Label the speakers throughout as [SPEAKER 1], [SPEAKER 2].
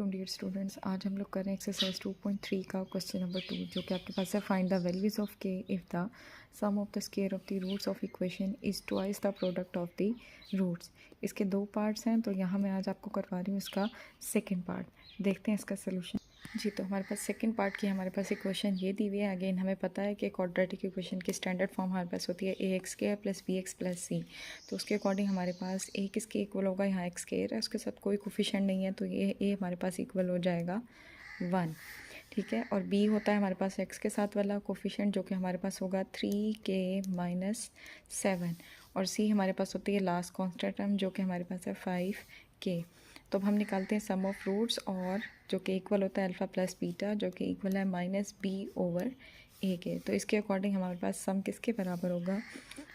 [SPEAKER 1] Dear students, आज हम लोग कर रहे हैं एक्सरसाइज 2.3 का क्वेश्चन नंबर 2, जो कि आपके पास है find the values of K if the sum of the square of the roots of equation is twice the product of the roots. इसके दो पार्ट्स हैं, तो यहाँ मैं आज आपको करवा रही हूँ इसका सेकेंड पार्ट। देखते हैं इसका सोल्यूशन। जी, तो हमारे पास सेकंड पार्ट की हमारे पास इक्वेशन ये दी हुई है। अगेन हमें पता है कि क्वाड्रेटिक इक्वेशन की स्टैंडर्ड फॉर्म हमारे पास होती है A X square plus B X plus C. तो उसके अकॉर्डिंग हमारे पास ए किसके इक्वल होगा, यहाँ एक्स स्क्वायर है, उसके साथ कोई कोफिशिएंट नहीं है, तो ये ए हमारे पास इक्वल हो जाएगा 1। ठीक है, और बी होता है हमारे पास एक्स के साथ वाला कोफिशिएंट, जो कि हमारे पास होगा 3k-7, और सी हमारे पास होती है लास्ट कांस्टेंट टर्म, जो कि हमारे पास है 5k। तो अब हम निकालते हैं सम ऑफ रूट्स, और जो कि इक्वल होता है अल्फ़ा प्लस बीटा, जो कि इक्वल है -b/a के। तो इसके अकॉर्डिंग हमारे पास सम किसके बराबर होगा,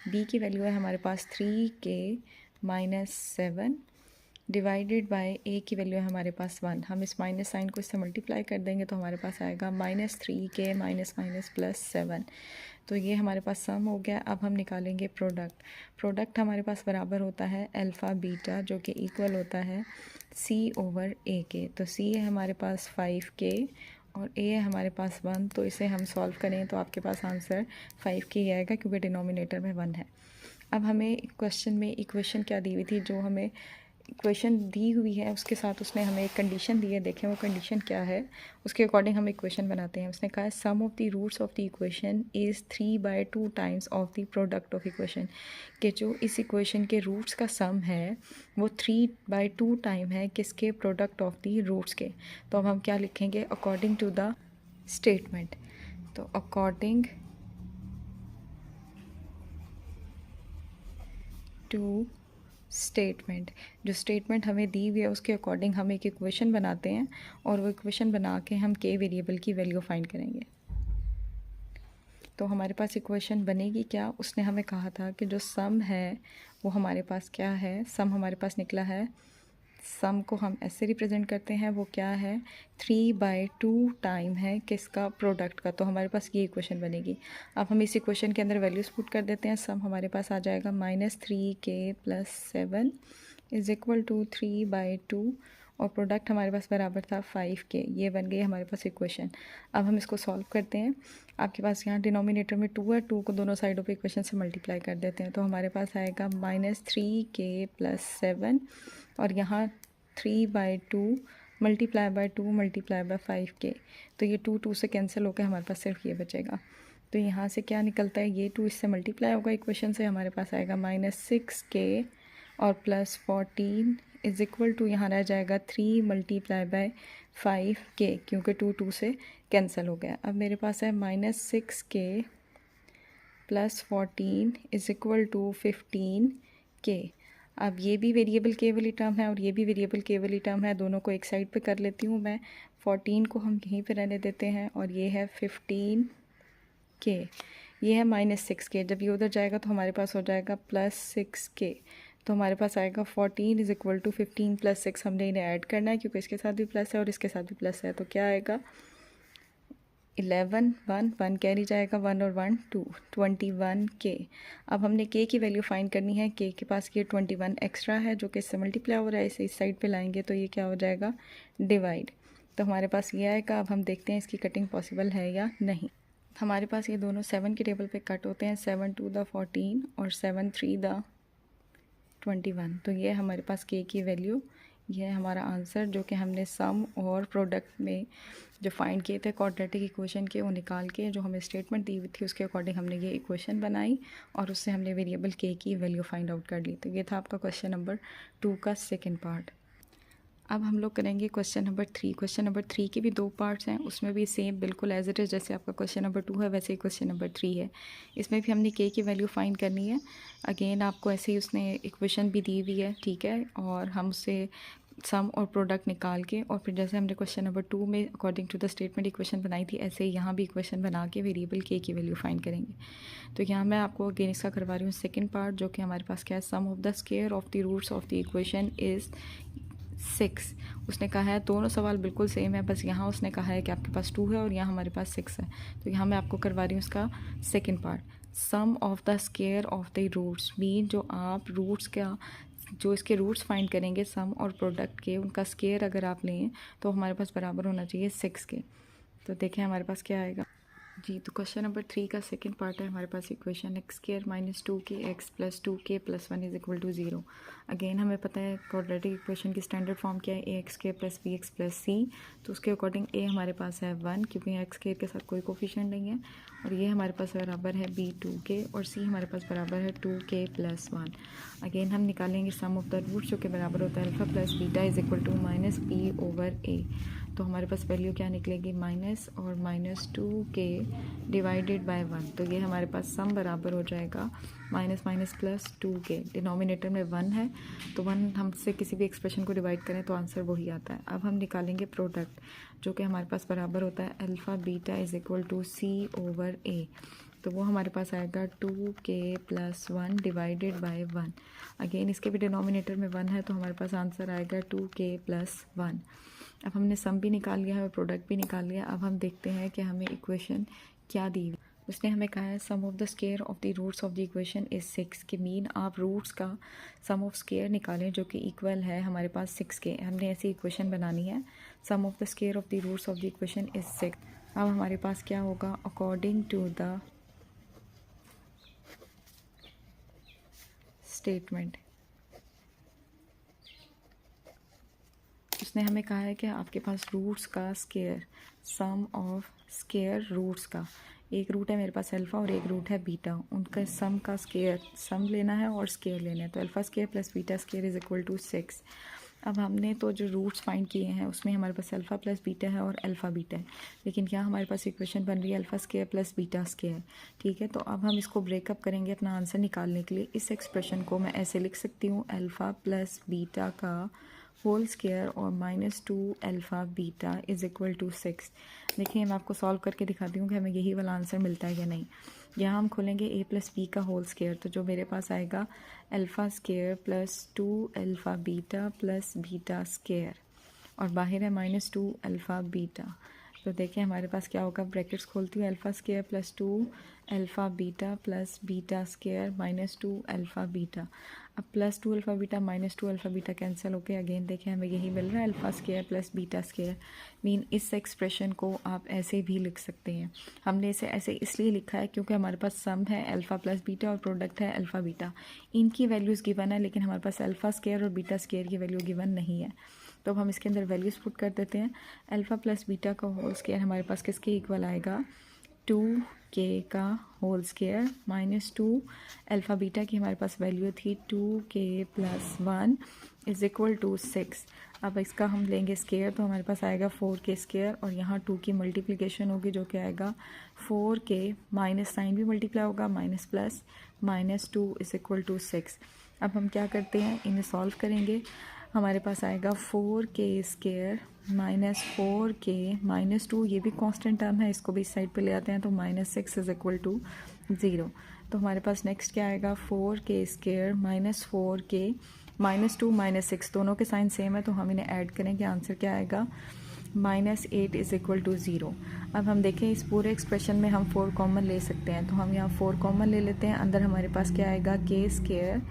[SPEAKER 1] b की वैल्यू है हमारे पास 3k-7 डिवाइडेड बाय a की वैल्यू है हमारे पास 1। हम इस माइनस साइन को इससे मल्टीप्लाई कर देंगे तो हमारे पास आएगा -3k -7। तो ये हमारे पास सम हो गया। अब हम निकालेंगे प्रोडक्ट हमारे पास बराबर होता है अल्फ़ा बीटा, जो कि इक्वल होता है c/a के। तो c है हमारे पास 5k और a है हमारे पास 1। तो इसे हम सॉल्व करें तो आपके पास आंसर 5k ही आएगा, क्योंकि डिनोमिनेटर में 1 है। अब हमें क्वेश्चन में इक्वेशन क्या दी हुई थी, जो हमें इक्वेशन दी हुई है उसके साथ उसने हमें एक कंडीशन दी है। देखें वो कंडीशन क्या है, उसके अकॉर्डिंग हम इक्वेशन बनाते हैं। उसने कहा है sum of the roots of the equation is 3/2 times of the product of equation, कि जो इस इक्वेशन के रूट्स का सम है वो 3/2 टाइम है किसके, प्रोडक्ट ऑफ द रूट्स के। तो अब हम क्या लिखेंगे, अकॉर्डिंग टू द स्टेटमेंट। तो अकॉर्डिंग टू स्टेटमेंट, जो स्टेटमेंट हमें दी हुई है उसके अकॉर्डिंग हम एक इक्वेशन बनाते हैं, और वो इक्वेशन बना के हम के वेरिएबल की वैल्यू फाइंड करेंगे। तो हमारे पास इक्वेशन बनेगी क्या, उसने हमें कहा था कि जो सम है वो हमारे पास क्या है, सम हमारे पास निकला है, सम को हम ऐसे रिप्रेजेंट करते हैं, वो क्या है 3/2 टाइम है किसका, प्रोडक्ट का। तो हमारे पास ये इक्वेशन बनेगी। अब हम इस इक्वेशन के अंदर वैल्यूज पुट कर देते हैं। सम हमारे पास आ जाएगा -3k+7 इज़ इक्वल टू 3/2, और प्रोडक्ट हमारे पास बराबर था 5k। ये बन गई हमारे पास इक्वेशन। अब हम इसको सॉल्व करते हैं। आपके पास यहाँ डिनोमिनेटर में 2 है, 2 को दोनों साइडों पे इक्वेशन से मल्टीप्लाई कर देते हैं। तो हमारे पास आएगा -3k+7, और यहाँ 3/2 multiply by 2 multiply by 5k। तो ये 2 से कैंसिल होकर हमारे पास सिर्फ ये बचेगा। तो यहाँ से क्या निकलता है, ये 2 इससे मल्टीप्लाई होगा इक्वेशन से, हमारे पास आएगा -6k और +14 इज़ इक्वल टू, यहाँ रह जाएगा 3 मल्टीप्लाई बाय 5k, क्योंकि 2 से कैंसिल हो गया। अब मेरे पास है -6k +14 is equal to 15k। अब ये भी वेरिएबल के वाली टर्म है और ये भी वेरिएबल के वाली टर्म है, दोनों को एक साइड पे कर लेती हूँ मैं। 14 को हम यहीं पे रहने देते हैं, और ये है 15k, ये है -6k। जब ये उधर जाएगा तो हमारे पास हो जाएगा +6k। तो हमारे पास आएगा 14 इज़ इक्वल टू 15 + 6। हमने इन्हें ऐड करना है, क्योंकि इसके साथ भी प्लस है और इसके साथ भी प्लस है। तो क्या आएगा 11, 1 कैरी जाएगा, 1 और 1 2, 21k। अब हमने k की वैल्यू फाइंड करनी है। k के पास ये 21 एक्स्ट्रा है, जो कि इससे मल्टीप्लाई हो रहा है, इसे इस साइड पे लाएंगे तो ये क्या हो जाएगा, डिवाइड। तो हमारे पास ये आएगा। अब हम देखते हैं इसकी कटिंग पॉसिबल है या नहीं। हमारे पास ये दोनों 7 के टेबल पे कट होते हैं, 7 2 द 14 और 7 3 द 21। तो ये हमारे पास k की वैल्यू, ये है हमारा आंसर, जो कि हमने सम और प्रोडक्ट में जो फाइंड किए थे क्वाड्रेटिक इक्वेशन के, वो निकाल के जो हमें स्टेटमेंट दी हुई थी उसके अकॉर्डिंग हमने ये इक्वेशन बनाई, और उससे हमने वेरिएबल k की वैल्यू फाइंड आउट कर ली। तो ये था आपका क्वेश्चन नंबर 2 का सेकेंड पार्ट। अब हम लोग करेंगे क्वेश्चन नंबर 3। क्वेश्चन नंबर 3 के भी दो पार्ट्स हैं, उसमें भी सेम बिल्कुल एज इट इज़ जैसे आपका क्वेश्चन नंबर 2 है, वैसे ही क्वेश्चन नंबर 3 है। इसमें भी हमने k की वैल्यू फाइंड करनी है। अगेन आपको ऐसे ही उसने इक्वेशन भी दी हुई है, ठीक है, और हम उससे सम और प्रोडक्ट निकाल के, और फिर जैसे हमने क्वेश्चन नंबर 2 में according to the statement equation बनाई थी, ऐसे ही यहाँ भी इक्वेशन बना के वेरिएबल k की वैल्यू फाइंड करेंगे। तो यहाँ मैं आपको अगेन इसका करवा रही हूँ सेकंड पार्ट, जो कि हमारे पास क्या है, sum of the square of the roots of the equation is 6। उसने कहा है, दोनों सवाल बिल्कुल सेम है, बस यहाँ उसने कहा है कि आपके पास 2 है और यहाँ हमारे पास 6 है। तो यहाँ मैं आपको करवा रही हूँ उसका second part. Sum of the square of the roots mean जो आप रूट्स का जो इसके रूट्स फाइंड करेंगे सम और प्रोडक्ट के, उनका स्केयर अगर आप लें तो हमारे पास बराबर होना चाहिए 6 के। तो देखें हमारे पास क्या आएगा जी। तो क्वेश्चन नंबर 3 का सेकंड पार्ट है हमारे पास equation X square minus 2k X plus 2k plus 1 is equal to 0। Again हमें पता है क्वाड्रेटिक इक्वेशन की स्टैंडर्ड फॉर्म क्या है, A X square plus B X plus C. तो उसके अकॉर्डिंग ए हमारे पास है 1 क्योंकि एक्स स्क्वायर के साथ कोई कोफिशिएंट नहीं है, और ये हमारे पास बराबर है बी 2k और सी हमारे पास बराबर है 2k प्लस 1। अगेन हम निकालेंगे सम ऑफ द रूट्स जो कि बराबर होता है alpha plus beta is equal to minus P over A. तो हमारे पास वैल्यू क्या निकलेगी, माइनस और माइनस 2k डिवाइडेड बाय 1। तो ये हमारे पास सम बराबर हो जाएगा minus minus plus 2k। Denominator में 1 है तो 1 हमसे किसी भी एक्सप्रेशन को डिवाइड करें तो आंसर वही आता है। अब हम निकालेंगे प्रोडक्ट जो कि हमारे पास बराबर होता है alpha beta is equal to C over A. तो वो हमारे पास आएगा 2k plus 1 divided by 1। Again इसके भी डिनोमिनेटर में 1 है तो हमारे पास आंसर आएगा 2k प्लस 1। अब हमने सम भी निकाल लिया है और प्रोडक्ट भी निकाल लिया। अब हम देखते हैं कि हमें इक्वेशन क्या दी। उसने हमें कहा है sum of the square of the roots of the equation is 6 कि मीन आप रूट्स का सम ऑफ स्क्वायर निकालें जो कि इक्वल है हमारे पास 6 के। हमने ऐसी इक्वेशन बनानी है, sum of the square of the roots of the equation is 6। अब हमारे पास क्या होगा, अकॉर्डिंग टू द स्टेटमेंट उसने हमें कहा है कि आपके पास रूट्स का square, sum of square roots का, एक रूट है मेरे पास अल्फ़ा और एक रूट है बीटा, उनका सम का स्क्वायर, सम लेना है और स्क्वायर लेना है। तो alpha square plus beta square is equal to 6। अब हमने तो जो रूट्स फाइंड किए हैं उसमें हमारे पास अल्फ़ा प्लस बीटा है और अल्फ़ा बीटा है, लेकिन क्या हमारे पास इक्वेशन बन रही है alpha square plus beta square. ठीक है, तो अब हम इसको ब्रेकअप करेंगे अपना आंसर निकालने के लिए। इस एक्सप्रेशन को मैं ऐसे लिख सकती हूँ, अल्फ़ा प्लस बीटा का होल स्क्वायर और minus 2 alpha beta is equal to 6। देखिए मैं आपको सॉल्व करके दिखाती हूँ कि हमें यही वाला आंसर मिलता है या नहीं। यहाँ हम खोलेंगे a प्लस बी का होल स्क्वायर, तो जो मेरे पास आएगा alpha square plus 2 alpha beta plus beta square, और बाहर है माइनस 2 अल्फ़ा बीटा। तो देखिए हमारे पास क्या होगा, ब्रैकेट्स खोलती हूँ, alpha square plus 2 alpha beta plus beta square minus 2 alpha beta. अब plus 2 alpha beta minus 2 alpha beta cancel होके अगेन देखिए हमें यही मिल रहा है alpha square plus beta square. Mean इस एक्सप्रेशन को आप ऐसे भी लिख सकते हैं। हमने इसे ऐसे इसलिए लिखा है क्योंकि हमारे पास सम है अल्फ़ा प्लस बीटा और प्रोडक्ट है अल्फ़ा बीटा। इनकी वैल्यूज़ गिवन है लेकिन हमारे पास अल्फ़ा स्क्वायर और बीटा स्क्वायर की वैल्यू गिवन नहीं है। तो अब हम इसके अंदर वैल्यूज़ पुट कर देते हैं। अल्फ़ा प्लस बीटा का होल स्क्वायर हमारे पास किसके इक्वल आएगा, 2k का whole square minus 2 alpha beta की हमारे पास वैल्यू थी 2k plus 1 is equal to 6। अब इसका हम लेंगे स्क्वायर तो हमारे पास आएगा 4k स्क्वायर, और यहाँ 2 की मल्टीप्लिकेशन होगी जो कि आएगा 4k, माइनस साइन भी मल्टीप्लाई होगा, minus plus minus 2 is equal to 6। अब हम क्या करते हैं, इन्हें सॉल्व करेंगे। हमारे पास आएगा 4k square minus 4k minus 2, ये भी कांस्टेंट टर्म है, इसको भी इस साइड पे ले आते हैं तो माइनस 6 इज इक्वल टू 0। तो हमारे पास नेक्स्ट क्या आएगा, 4k square minus 4k minus 2 minus 6, दोनों के साइन सेम है तो हम इन्हें ऐड करेंगे, आंसर क्या आएगा माइनस 8 इज इक्वल टू 0। अब हम देखें इस पूरे एक्सप्रेशन में हम 4 कॉमन ले सकते हैं, तो हम यहाँ 4 कॉमन ले लेते हैं। अंदर हमारे पास क्या आएगा, k square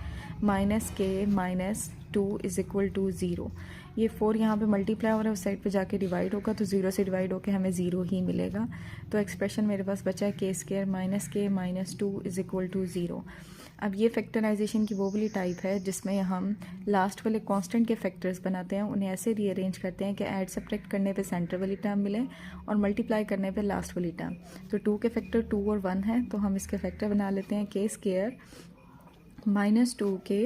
[SPEAKER 1] minus k minus 2 is equal to 0। ये 4 यहाँ पे मल्टीप्लाई हो रहा है, उस साइड पे जाके डिवाइड होगा तो 0 से डिवाइड होकर हमें 0 ही मिलेगा। तो एक्सप्रेशन मेरे पास बचा है k square minus k minus 2 is equal to 0। अब ये फैक्टराइजेशन की वो वाली टाइप है जिसमें हम लास्ट वाले कांस्टेंट के फैक्टर्स बनाते हैं, उन्हें ऐसे रीअरेंज करते हैं कि ऐड सब्ट्रैक्ट करने पे सेंटर वाली टर्म मिले और मल्टीप्लाई करने पे लास्ट वाली टर्म। तो 2 के फैक्टर 2 और 1 है तो हम इसके फैक्टर बना लेते हैं k स्क्वायर माइनस 2k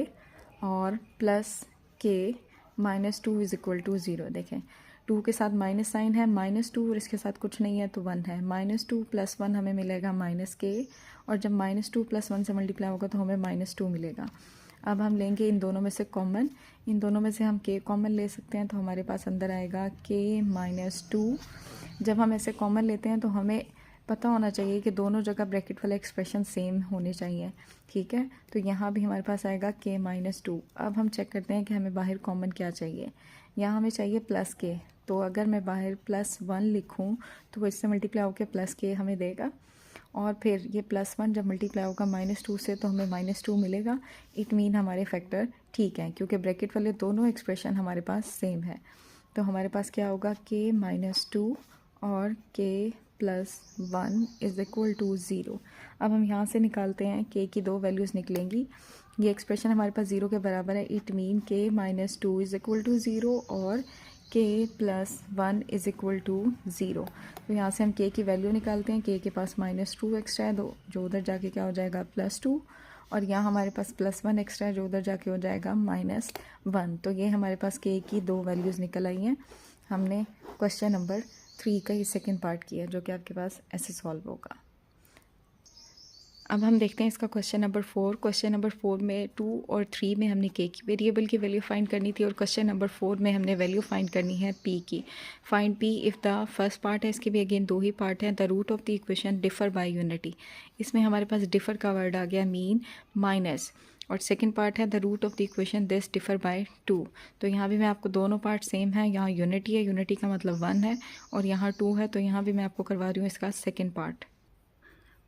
[SPEAKER 1] और plus k minus 2 is equal to 0। देखें 2 के साथ माइनस साइन है, माइनस 2 और इसके साथ कुछ नहीं है तो 1 है, माइनस 2 प्लस 1 हमें मिलेगा माइनस k, और जब माइनस 2 प्लस 1 से मल्टीप्लाई होगा तो हमें माइनस 2 मिलेगा। अब हम लेंगे इन दोनों में से कॉमन, इन दोनों में से हम k कॉमन ले सकते हैं तो हमारे पास अंदर आएगा k माइनस 2। जब हम ऐसे कॉमन लेते हैं तो हमें पता होना चाहिए कि दोनों जगह ब्रैकेट वाला एक्सप्रेशन सेम होने चाहिए। ठीक है, तो यहाँ भी हमारे पास आएगा k माइनस 2। अब हम चेक करते हैं कि हमें बाहर कॉमन क्या चाहिए। यहाँ हमें चाहिए प्लस k, तो अगर मैं बाहर प्लस 1 लिखूँ तो इससे मल्टीप्लाई होकर प्लस k हमें देगा, और फिर ये +1 जब मल्टीप्लाई होगा -2 से तो हमें -2 मिलेगा। इट मीन हमारे फैक्टर ठीक हैं क्योंकि ब्रैकेट वाले दोनों एक्सप्रेशन हमारे पास सेम है। तो हमारे पास क्या होगा k -2 और k +1 इज़ इक्वल टू 0। अब हम यहाँ से निकालते हैं k की दो वैल्यूज़ निकलेंगी। ये एक्सप्रेशन हमारे पास 0 के बराबर है। It mean k -2 is equal to 0 और k +1 इज़ इक्वल टू 0। तो यहाँ से हम k की वैल्यू निकालते हैं। k के पास -2 एक्स्ट्रा है जो उधर जाके क्या हो जाएगा +2, और यहाँ हमारे पास +1 एक्स्ट्रा है जो उधर जाके हो जाएगा -1। तो ये हमारे पास k की दो वैल्यूज़ निकल आई हैं। हमने क्वेश्चन नंबर 3 का ये सेकेंड पार्ट किया जो कि आपके पास ऐसे सॉल्व होगा। अब हम देखते हैं इसका क्वेश्चन नंबर 4। क्वेश्चन नंबर 4 में 2 और 3 में हमने k की वेरिएबल की वैल्यू फाइंड करनी थी और क्वेश्चन नंबर 4 में हमने वैल्यू फाइंड करनी है p की। Find p if the first part है, इसके भी अगेन दो ही पार्ट हैं। The root of the equation differ by unity. इसमें हमारे पास डिफ़र का वर्ड आ गया मीन माइनस, और सेकंड पार्ट है the root of the equation this differ by 2। तो यहाँ भी मैं आपको दोनों पार्ट सेम है। यहाँ यूनिटी है, यूनिटी का मतलब 1 है, और यहाँ 2 है, तो यहाँ भी मैं आपको करवा रही हूँ इसका सेकेंड पार्ट।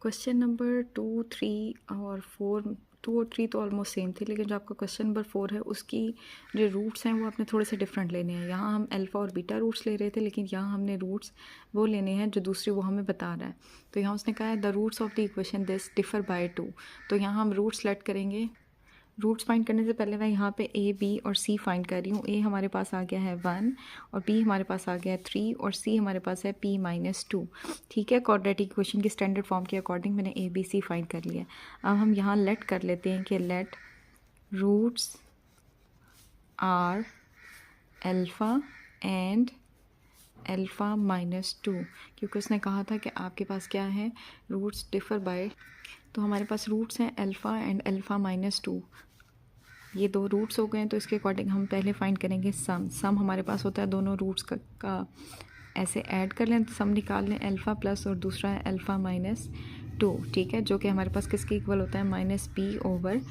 [SPEAKER 1] क्वेश्चन नंबर 2, 3 और 4, 2 और 3 तो ऑलमोस्ट सेम थे, लेकिन जो आपका क्वेश्चन नंबर 4 है उसकी जो रूट्स हैं वो आपने थोड़े से डिफरेंट लेने हैं। यहाँ हम अल्फ़ा और बीटा रूट्स ले रहे थे, लेकिन यहाँ हमने रूट्स वो लेने हैं जो दूसरी वो हमें बता रहा है। तो यहाँ उसने कहा है the roots of the equation this differ by 2। तो यहाँ हम रूट्स सेलेक्ट करेंगे। रूट्स फाइंड करने से पहले मैं यहाँ पे a, b और c फाइंड कर रही हूँ। a हमारे पास आ गया है 1, और b हमारे पास आ गया है 3, और c हमारे पास है p -2। ठीक है, क्वाड्रेटिक इक्वेशन की स्टैंडर्ड फॉर्म के अकॉर्डिंग मैंने a, b, c फाइंड कर लिया। अब हम यहाँ लेट कर लेते हैं कि let roots are alpha and alpha -2, क्योंकि उसने कहा था कि आपके पास क्या है, रूट्स डिफ़र बाय। तो हमारे पास रूट्स हैं अल्फ़ा एंड अल्फ़ा -2। ये दो रूट्स हो गए हैं, तो इसके अकॉर्डिंग हम पहले फाइंड करेंगे सम हमारे पास होता है दोनों रूट्स का ऐसे ऐड कर लें, सम निकाल लें अल्फ़ा प्लस और दूसरा है अल्फ़ा -2। ठीक है, जो कि हमारे पास किसके इक्वल होता है -b/a।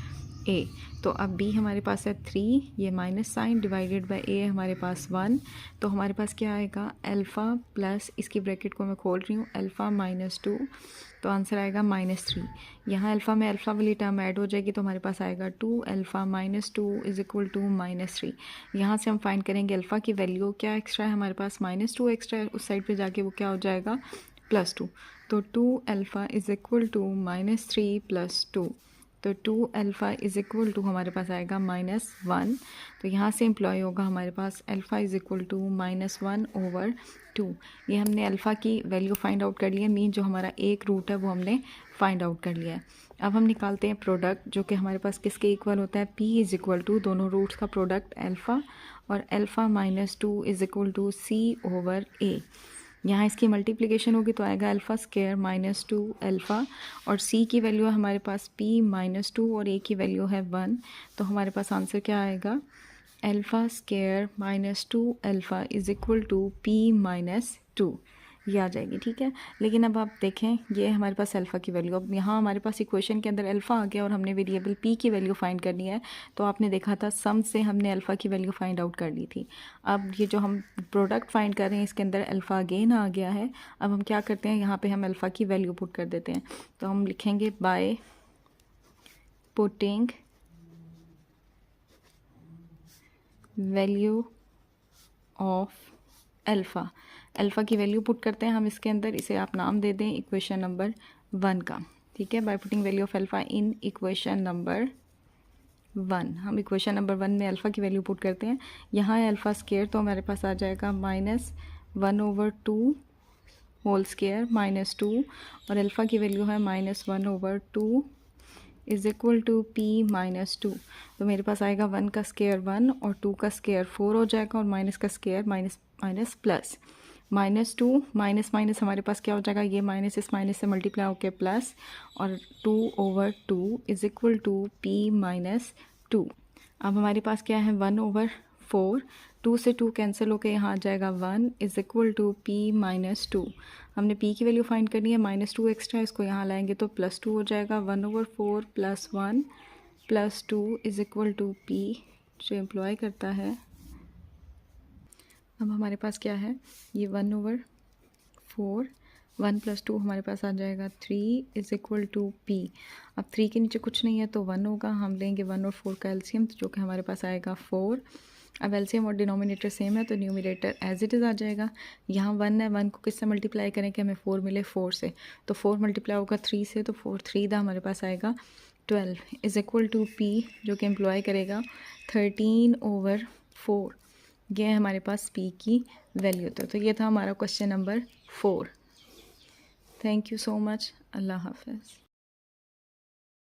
[SPEAKER 1] तो अब b हमारे पास है 3, ये minus sign divided by a हमारे पास 1। तो हमारे पास क्या आएगा अल्फ़ा प्लस, इसकी ब्रैकेट को मैं खोल रही हूँ, अल्फ़ा -2, तो आंसर आएगा -3। यहाँ अल्फ़ा में अल्फ़ा वाली टर्म ऐड हो जाएगी तो हमारे पास आएगा 2 अल्फ़ा -2 इज़ इक्वल टू -3। यहाँ से हम फाइंड करेंगे अल्फ़ा की वैल्यू, क्या एक्स्ट्रा है हमारे पास -2 एक्स्ट्रा है, उस साइड पे जाके वो क्या हो जाएगा +2। तो 2 अल्फ़ा इज़ इक्वल टू -3 + 2, तो 2 अल्फ़ा इज़ इक्वल टू हमारे पास आएगा -1। तो यहाँ से एम्प्लॉय होगा हमारे पास अल्फ़ा इज़ इक्वल टू -1/2। ये हमने अल्फ़ा की वैल्यू फाइंड आउट कर लिया, मीन जो हमारा एक रूट है वो हमने फाइंड आउट कर लिया है। अब हम निकालते हैं प्रोडक्ट, जो कि हमारे पास किसके इक्वल होता है, p इज़ इक्वल टू दोनों रूट्स का प्रोडक्ट अल्फ़ा, और alpha -2 is equal to c/a। यहाँ इसकी मल्टीप्लिकेशन होगी तो आएगा अल्फ़ा स्क्वायर -2 अल्फ़ा, और c की वैल्यू है हमारे पास p -2 और a की वैल्यू है 1। तो हमारे पास आंसर क्या आएगा, alpha square -2 alpha is equal to p -2, ये आ जाएगी। ठीक है, लेकिन अब आप देखें ये हमारे पास अल्फ़ा की वैल्यू, अब यहाँ हमारे पास इक्वेशन के अंदर अल्फ़ा आ गया और हमने वेरिएबल p की वैल्यू फाइंड करनी है। तो आपने देखा था सम से हमने अल्फ़ा की वैल्यू फाइंड आउट कर ली थी। अब ये जो हम प्रोडक्ट फाइंड कर रहे हैं इसके अंदर अल्फ़ा अगेन आ गया है। अब हम क्या करते हैं, यहाँ पे हम अल्फ़ा की वैल्यू पुट कर देते हैं। तो हम लिखेंगे by putting value of alpha, alpha की वैल्यू पुट करते हैं हम इसके अंदर, इसे आप नाम दे दें इक्वेशन नंबर 1 का। ठीक है, by putting value of alpha in equation number 1, हम इक्वेशन नंबर 1 में अल्फ़ा की वैल्यू पुट करते हैं। यहाँ है अल्फ़ा स्क्वायर, तो हमारे पास आ जाएगा -1/2 होल स्क्वायर -2, और अल्फ़ा की वैल्यू है -1/2 इज़ इक्वल टू p -2। तो मेरे पास आएगा 1 का स्क्वायर 1 और 2 का स्क्वायर 4 हो जाएगा, और माइनस का square minus minus plus, -2 minus minus हमारे पास क्या हो जाएगा, ये माइनस इस माइनस से मल्टीप्लाई होकर प्लस, और 2/2 इज़ इक्वल टू p -2। अब हमारे पास क्या है 1/4, 2 से 2 कैंसिल होकर यहाँ आ जाएगा 1 इज़ इक्वल टू p -2। हमने p की वैल्यू फाइंड करनी है, -2 एक्स्ट्रा, इसको यहाँ लाएंगे तो +2 हो जाएगा, 1/4 + 1 + 2 इज़ इक्वल टू p, जो एम्प्लॉय करता है। अब हमारे पास क्या है, ये 1/4 1 + 2 हमारे पास आ जाएगा 3 इज़ इक्वल टू P। अब 3 के नीचे कुछ नहीं है तो 1 होगा, हम लेंगे 1 और 4 का एलसीएम, तो जो कि हमारे पास आएगा 4। अब एलसीएम और डिनोमिनेटर सेम है तो न्यूमरेटर एज इट इज़ आ जाएगा। यहाँ 1 है, 1 को किससे मल्टीप्लाई करें कि हमें 4 मिले, 4 से, तो 4 मल्टीप्लाई होगा 3 से, तो 4 3 दा हमारे पास आएगा 12 इज़ इक्वल टू P, जो कि एम्प्लॉय करेगा 13/4। ये है हमारे पास P की वैल्यू। तो ये था हमारा question number 4। Thank you so much. अल्लाह हाफ़िज़।